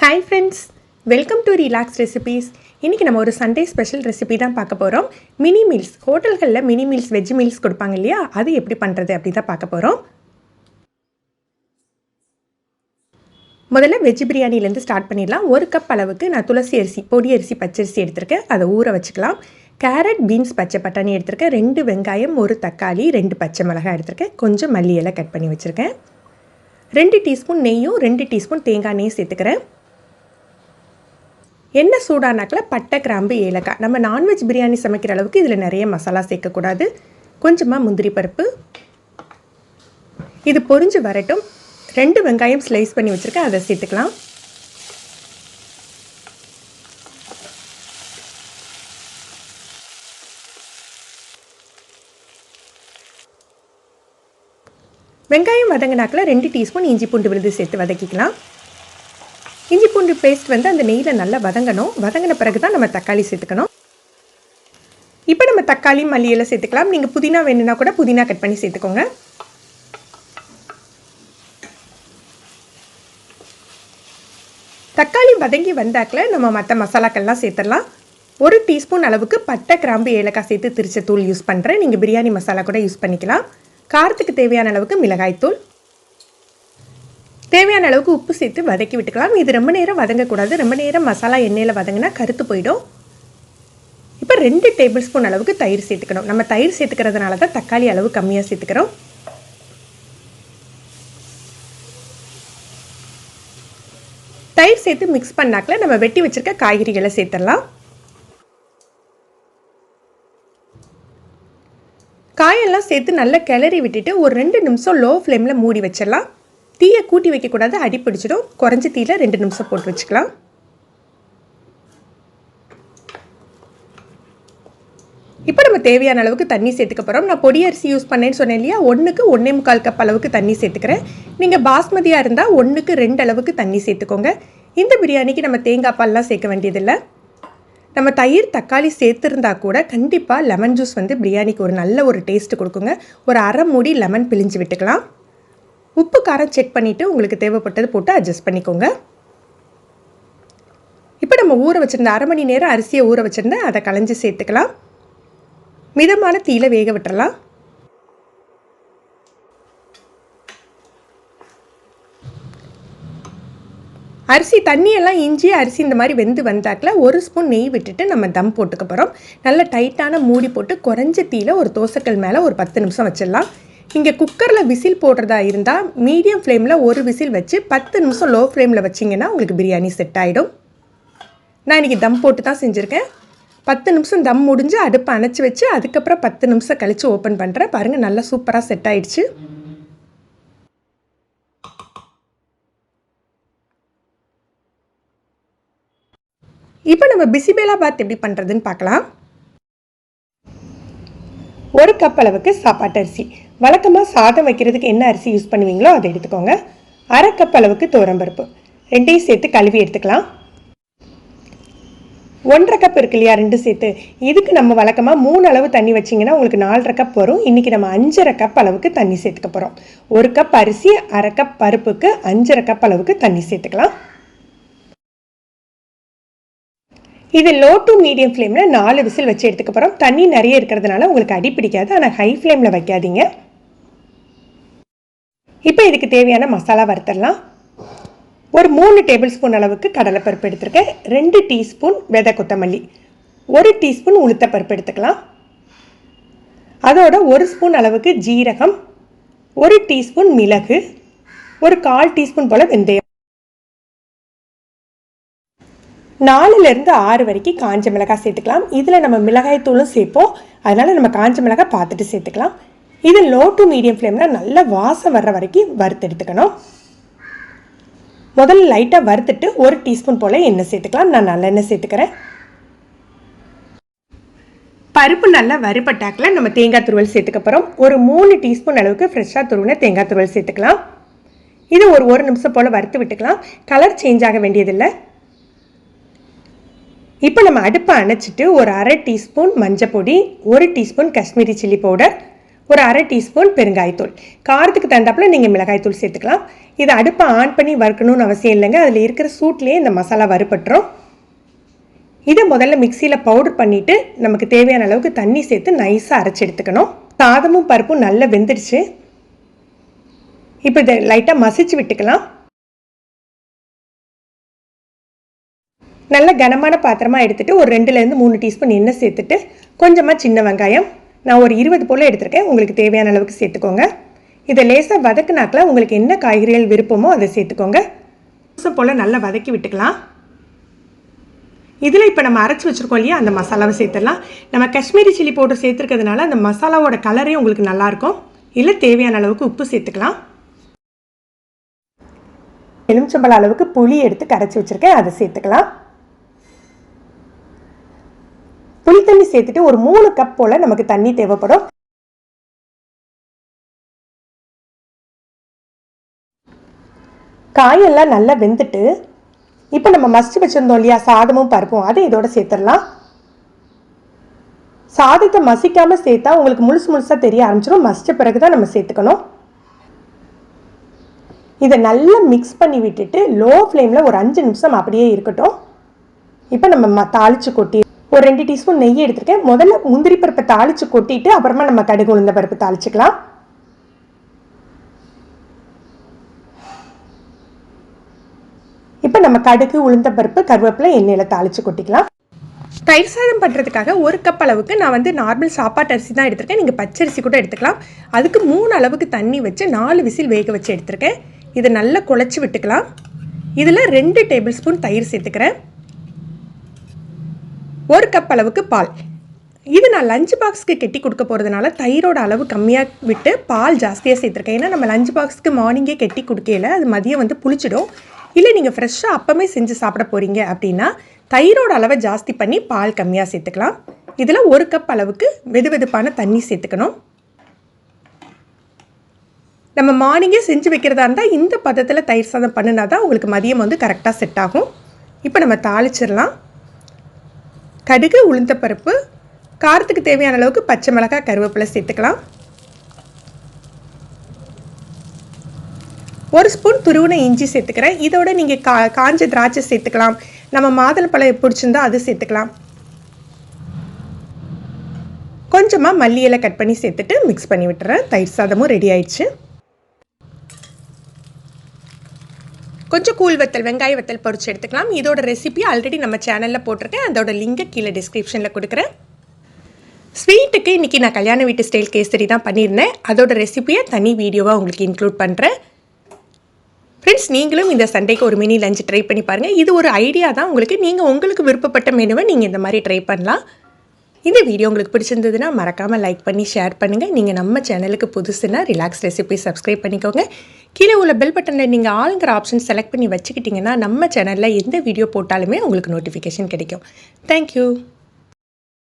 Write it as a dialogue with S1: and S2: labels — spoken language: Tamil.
S1: Hi friends, welcome to Relax Recipes. இன்னைக்கு நம்ம ஒரு சண்டே ஸ்பெஷல் ரெசிபி தான் பார்க்க போறோம். மினி மீல்ஸ், ஹோட்டல்கள்ல மினி மீல்ஸ், வெஜ் மீல்ஸ் கொடுப்பாங்க இல்லையா? அது எப்படி பண்றது அப்படி தான் பார்க்க போறோம். முதல்ல வெஜ் பிரியாணில இருந்து ஸ்டார்ட் பண்ணிடலாம். 1 கப் அளவுக்கு நான் துளசி அரிசி, பொடி அரிசி, பச்சரிசி எடுத்துர்க்கேன். அதை ஊற வச்சுக்கலாம். கேரட், பீன்ஸ், பச்சை பட்டாணி எடுத்துர்க்கேன். 2 வெங்காயம், 1 தக்காளி, 2 பச்சை மிளகாய் எடுத்துர்க்கேன். கொஞ்சம் மல்லி இலை கட் பண்ணி வச்சிருக்கேன். 2 டீஸ்பூன் நெய்யும் 2 டீஸ்பூன் தேங்காய் நெய் சேர்த்துக்கிறேன். எண்ணெய் சூடானாக்கில் பட்டை, கிராம்பு, ஏலக்காய். நம்ம நான்வெஜ் பிரியாணி சமைக்கிற அளவுக்கு இதில் நிறைய மசாலா சேர்க்கக்கூடாது. கொஞ்சமாக முந்திரி பருப்பு. இது பொரிஞ்சு வரட்டும். 2 வெங்காயம் ஸ்லைஸ் பண்ணி வச்சுருக்கேன், அதை சேர்த்துக்கலாம். வெங்காயம் வதங்கினாக்கில் 2 டீஸ்பூன் இஞ்சி பூண்டு விழுது சேர்த்து வதக்கிக்கலாம். இஞ்சி பூண்டு பேஸ்ட் அந்த நெய்யில் நல்லா வதங்கணும். வதங்கின பிறகு தான் நம்ம தக்காளி சேர்த்துக்கணும். இப்போ நம்ம தக்காளி, மல்லியெல்லாம் சேர்த்துக்கலாம். நீங்கள் புதினா வேணும்னா கூட புதினா கட் பண்ணி சேர்த்துக்கோங்க. தக்காளி வதங்கி வந்தாக்கில் நம்ம மற்ற மசாலாக்கள்லாம் சேர்த்துடலாம். 1 டீஸ்பூன் அளவுக்கு பட்டை, கிராம்பு, ஏலக்காய் சேர்த்து திரிச்ச தூள் யூஸ் பண்ணுறேன். நீங்கள் பிரியாணி மசாலா கூட யூஸ் பண்ணிக்கலாம். காரத்துக்கு தேவையான அளவுக்கு மிளகாய்த்தூள், தேவையான அளவுக்கு உப்பு சேர்த்து வதக்கி விட்டுக்கலாம். இது ரொம்ப நேரம் வதங்கக்கூடாது. ரொம்ப நேரம் மசாலா எண்ணெயில் வதங்கினா கருத்து போயிடும். இப்போ 2 டேபிள் ஸ்பூன் அளவுக்கு தயிர் சேர்த்துக்கணும். நம்ம தயிர் சேர்த்துக்கிறதுனால தான் தக்காளி அளவு கம்மியாக சேர்த்துக்கிறோம். தயிர் சேர்த்து மிக்ஸ் பண்ணாக்கில் நம்ம வெட்டி வச்சிருக்க காய்கறிகளை சேர்த்துடலாம். காயெல்லாம் சேர்த்து நல்லா கிளறி விட்டுட்டு ஒரு 2 நிமிஷம் லோ ஃப்ளேமில் மூடி வச்சிடலாம். தீயை கூட்டி வைக்கக்கூடாது, அடி பிடிச்சிடும். குறைஞ்சி தீயில் 2 நிமிஷம் போட்டு வச்சுக்கலாம். இப்போ நம்ம தேவையான அளவுக்கு தண்ணி சேர்த்துக்க போகிறோம். நான் பொடி அரிசி யூஸ் பண்ணேன்னு சொன்னேன் இல்லையா? 1க்கு 1.25 கப் அளவுக்கு தண்ணி சேர்த்துக்கிறேன். நீங்கள் பாஸ்மதியாக இருந்தால் 1க்கு 2 அளவுக்கு தண்ணி சேர்த்துக்கோங்க. இந்த பிரியாணிக்கு நம்ம தேங்காய் பால்லாம் சேர்க்க வேண்டியதில்லை. நம்ம தயிர், தக்காளி சேர்த்துருந்தா கூட கண்டிப்பாக லெமன் ஜூஸ் பிரியாணிக்கு ஒரு நல்ல ஒரு டேஸ்ட்டு கொடுக்குங்க. ஒரு அரை மூடி லெமன் பிழிஞ்சு விட்டுக்கலாம். உப்பு காரம் செக் பண்ணிவிட்டு உங்களுக்கு தேவைப்பட்டது போட்டு அட்ஜஸ்ட் பண்ணிக்கோங்க. இப்போ நம்ம ஊற வச்சுருந்த அரை மணி நேரம் அரிசியை ஊற வச்சுருந்தேன், அதை களைஞ்சி சேர்த்துக்கலாம். மிதமான தீயில வேக விட்டுறலாம். அரிசி தண்ணியெல்லாம் இஞ்சி அரிசி இந்த மாதிரி வெந்து வந்தாக்கில் 1 ஸ்பூன் நெய் விட்டுட்டு நம்ம தம் போட்டுக்க போகிறோம். நல்ல டைட்டான மூடி போட்டு குறைஞ்ச தீயில் ஒரு தோசைக்கல் மேலே ஒரு 10 நிமிஷம் வச்சிடலாம். நீங்கள் குக்கரில் விசில் போடுறதா இருந்தால் மீடியம் ஃப்ளேமில் ஒரு விசில் வச்சு 10 நிமிஷம் லோ ஃப்ளேமில் வச்சிங்கன்னா உங்களுக்கு பிரியாணி செட் ஆகிடும். நான் இன்றைக்கி தம் போட்டு தான் செஞ்சுருக்கேன். 10 நிமிஷம் தம் முடிஞ்சு அடுப்பை அணைச்சி வச்சு அதுக்கப்புறம் 10 நிமிஷம் கழித்து ஓப்பன் பண்ணுறேன். பாருங்கள், நல்லா சூப்பராக செட் ஆகிடுச்சு. இப்போ நம்ம பிசிபேலாபாத் எப்படி பண்ணுறதுன்னு பார்க்கலாம். 1 கப் அளவுக்கு சாப்பாட்டு அரிசி. வழக்கமாக சாதம் வைக்கிறதுக்கு என்ன அரிசி யூஸ் பண்ணுவீங்களோ அதை எடுத்துக்கோங்க. அரை கப் அளவுக்கு துவரம்பருப்பு, 2ஐயும் சேர்த்து கழுவி எடுத்துக்கலாம். 1.5 கப் இருக்கு இல்லையா, 2 சேர்த்து. இதுக்கு நம்ம வழக்கமாக 3 அளவு தண்ணி வச்சிங்கன்னா உங்களுக்கு 4.5 கப் வரும். இன்றைக்கி நம்ம 5.5 கப் அளவுக்கு தண்ணி சேர்த்துக்க போகிறோம். 1 கப் அரிசி, அரை கப் பருப்புக்கு 5.5 கப் அளவுக்கு தண்ணி சேர்த்துக்கலாம். இது லோ டு மீடியம் ஃப்ளேமில் 4 விசில் வச்சு எடுத்துக்க போகிறோம். தண்ணி நிறைய இருக்கிறதுனால உங்களுக்கு அடி பிடிக்காது, ஆனால் ஹை ஃப்ளேமில் வைக்காதீங்க. இப்போ இதுக்கு தேவையான மசாலா வறுத்தரலாம். ஒரு 3 டேபிள் ஸ்பூன் அளவுக்கு கடலைப்பருப்பு எடுத்துருக்கேன். 2 டீஸ்பூன் விதை கொத்தமல்லி, 1 டீஸ்பூன் உளுத்தப்பருப்பு எடுத்துக்கலாம். அதோட 1 ஸ்பூன் அளவுக்கு ஜீரகம், 1 டீஸ்பூன் மிளகு, ஒரு 1/4 டீஸ்பூன் போல் வெந்தயம், 4லேருந்து 6 வரைக்கும் காஞ்ச மிளகாய் சேர்த்துக்கலாம். இதில் நம்ம மிளகாய் தூளும் சேர்ப்போம், அதனால் நம்ம காஞ்ச மிளகாய் பார்த்துட்டு சேர்த்துக்கலாம். இது லோ டு மீடியம் ஃப்ளேமில் நல்லா வாசம் வர்ற வரைக்கும் வறுத்து எடுத்துக்கணும். முதல்ல லைட்டாக வறுத்துட்டு 1 டீஸ்பூன் போல் எண்ணெய் சேர்த்துக்கலாம். நான் நல்லெண்ணெய் சேர்த்துக்கிறேன். பருப்பு நல்லா வறுபட்டாக்கில் நம்ம தேங்காய் துருவல் சேர்த்துக்க போகிறோம். ஒரு 3 டீஸ்பூன் அளவுக்கு ஃப்ரெஷ்ஷாக துருவின தேங்காய் துருவல் சேர்த்துக்கலாம். இது ஒரு 1 நிமிஷம் போல் வறுத்து விட்டுக்கலாம். கலர் சேஞ்ச் ஆக வேண்டியதில்லை. இப்போ நம்ம அடுப்பை அணைச்சிட்டு ஒரு அரை டீஸ்பூன் மஞ்சள் பொடி, 1 டீஸ்பூன் காஷ்மீரி சில்லி பவுடர், ஒரு அரை டீஸ்பூன் பெருங்காயத்தூள். காரத்துக்கு தகுந்தாப்புல நீங்கள் மிளகாய்த்தூள் சேர்த்துக்கலாம். இதை அடுப்பை ஆன் பண்ணி வறுக்கணும்னு அவசியம் இல்லைங்க. அதில் இருக்கிற சூட்லேயே இந்த மசாலா வறுபட்டுரும். இதை முதல்ல மிக்சியில் பவுடர் பண்ணிவிட்டு நமக்கு தேவையான அளவுக்கு தண்ணி சேர்த்து நைஸாக அரைச்சி எடுத்துக்கணும். சாதமும் பருப்பும் நல்லா வெந்துடுச்சு. இப்போ இதை லைட்டாக மசிச்சு விட்டுக்கலாம். நல்ல கனமான பாத்திரமாக எடுத்துகிட்டு ஒரு 2லேருந்து 3 டீஸ்பூன் எண்ணெய் சேர்த்துட்டு கொஞ்சமாக சின்ன வெங்காயம், நான் ஒரு 20 போல் எடுத்திருக்கேன், உங்களுக்கு தேவையான அளவுக்கு சேர்த்துக்கோங்க. இதை லேசாக வதக்குனாக்கில் உங்களுக்கு என்ன காய்கறிகள் விருப்பமோ அதை சேர்த்துக்கோங்க. நிமிஷம் போல் நல்லா வதக்கி விட்டுக்கலாம். இதில் இப்போ நம்ம அரைச்சி வச்சுருக்கோம் இல்லையா, அந்த மசாலாவை சேர்த்துடலாம். நம்ம காஷ்மீரி சில்லி பவுடர் சேர்த்துருக்கிறதுனால அந்த மசாலாவோட கலரே உங்களுக்கு நல்லாயிருக்கும். இல்லை தேவையான அளவுக்கு உப்பு சேர்த்துக்கலாம். எலுமிச்சம்பழம் அளவுக்கு புளி எடுத்து கரைச்சி வச்சுருக்கேன், அதை சேர்த்துக்கலாம். புளி தண்ணி சேர்த்துட்டு ஒரு 3 கப் போல் நமக்கு தண்ணி தேவைப்படும். காயெல்லாம் நல்லா வெந்துட்டு இப்போ நம்ம மசிச்சு வச்சுருந்தோம் இல்லையா சாதமும் பருப்பும், அதை இதோட சேர்த்துடலாம். சாதத்தை மசிக்காமல் சேர்த்தா உங்களுக்கு முழுசாக தெரிய ஆரம்பிச்சிடும். மசித்த பிறகு தான் நம்ம சேர்த்துக்கணும். இதை நல்லா மிக்ஸ் பண்ணி விட்டுட்டு லோ ஃப்ளேமில் ஒரு 5 நிமிஷம் அப்படியே இருக்கட்டும். இப்போ நம்ம தாளித்து கொட்டி ஒரு 2 டீஸ்பூன் நெய் எடுத்துருக்கேன். முதல்ல முந்திரி பருப்பை தாளித்து கொட்டிட்டு அப்புறமா நம்ம கடுகு உளுந்த பருப்பு தாளிச்சுக்கலாம். இப்போ நம்ம கடுகு உளுந்த பருப்பு கருவேப்பிலை எண்ணெயில் தாளித்து கொட்டிக்கலாம். தயிர் சாதம் பண்ணுறதுக்காக 1 கப் அளவுக்கு நான் நார்மல் சாப்பாட்டு அரிசி தான் எடுத்திருக்கேன். நீங்கள் பச்சரிசி கூட எடுத்துக்கலாம். அதுக்கு 3 அளவுக்கு தண்ணி வச்சு 4 விசில் வேக வச்சு எடுத்திருக்கேன். இதை நல்லா குழச்சி விட்டுக்கலாம். இதில் 2 டேபிள் ஸ்பூன் தயிர் சேர்த்துக்கிறேன். 1 கப் அளவுக்கு பால். இது நான் லஞ்ச் பாக்ஸ்க்கு கெட்டி கொடுக்க போகிறதுனால தயிரோட அளவு கம்மியாக விட்டு பால் ஜாஸ்தியாக சேர்த்துருக்கேன். ஏன்னா நம்ம லஞ்ச் பாக்ஸ்க்கு மார்னிங்கே கெட்டி கொடுக்கல, அது மதியம் புளிச்சிடும். இல்லை நீங்கள் ஃப்ரெஷ்ஷாக அப்பமே செஞ்சு சாப்பிட போகிறீங்க அப்படின்னா தயிரோட அளவை ஜாஸ்தி பண்ணி பால் கம்மியாக சேர்த்துக்கலாம். இதில் 1 கப் அளவுக்கு வெதுவெதுப்பான தண்ணி சேர்த்துக்கணும். நம்ம மார்னிங்கே செஞ்சு வைக்கிறதா இருந்தால் இந்த பதத்தில் தயிர் சாதம் பண்ணினா தான் உங்களுக்கு மதியம் கரெக்டாக செட் ஆகும். இப்போ நம்ம தாளிச்சிடலாம். கடுகு உளுந்த பருப்பு, காரத்துக்கு தேவையான அளவுக்கு பச்சை மிளகாய் கருவேப்பிலை சேர்த்துக்கலாம். 1 ஸ்பூன் துருவின இஞ்சி சேர்த்துக்கிறேன். இதோட நீங்கள் காஞ்ச திராட்சை சேர்த்துக்கலாம். நம்ம மாதுளம்பழம் பிடிச்சிருந்தா அது சேர்த்துக்கலாம். கொஞ்சமாக மல்லி இலை கட் பண்ணி சேர்த்துட்டு மிக்ஸ் பண்ணி விட்டுறேன். தயிர் சாதமும் ரெடி ஆயிடுச்சு. கொஞ்சம் கூழ் வத்தல், வெங்காய வத்தல் பொரிச்சு எடுத்துக்கலாம். இதோட ரெசிபி ஆல்ரெடி நம்ம சேனலில் போட்டிருக்கேன். அதோட லிங்கை கீழே டிஸ்கிரிப்ஷனில் கொடுக்குறேன். ஸ்வீட்டுக்கு இன்றைக்கி நான் கல்யாண வீட்டு ஸ்டைல் கேசரி தான் பண்ணியிருந்தேன். அதோட ரெசிபியை தனி வீடியோவாக உங்களுக்கு இன்க்ளூட் பண்ணுறேன். ஃப்ரெண்ட்ஸ், நீங்களும் இந்த சண்டேக்கு ஒரு மினி லஞ்ச் ட்ரை பண்ணி பாருங்கள். இது ஒரு ஐடியா தான் உங்களுக்கு. நீங்கள் உங்களுக்கு விருப்பப்பட்ட மெனுவை நீங்கள் இந்த மாதிரி ட்ரை பண்ணலாம். இந்த வீடியோ உங்களுக்கு பிடிச்சிருந்ததுன்னா மறக்காமல் லைக் பண்ணி ஷேர் பண்ணுங்கள். நீங்கள் நம்ம சேனலுக்கு புதுசுன்னா ரிலாக்ஸ் ரெசிபி சப்ஸ்கிரைப் பண்ணிக்கோங்க. கீழே உள்ள பெல் பட்டனில் நீங்கள் ஆளுங்கிற ஆப்ஷன் செலக்ட் பண்ணி வச்சுக்கிட்டிங்கன்னா நம்ம சேனலில் எந்த வீடியோ போட்டாலுமே உங்களுக்கு நோட்டிஃபிகேஷன் கிடைக்கும். தேங்க்யூ.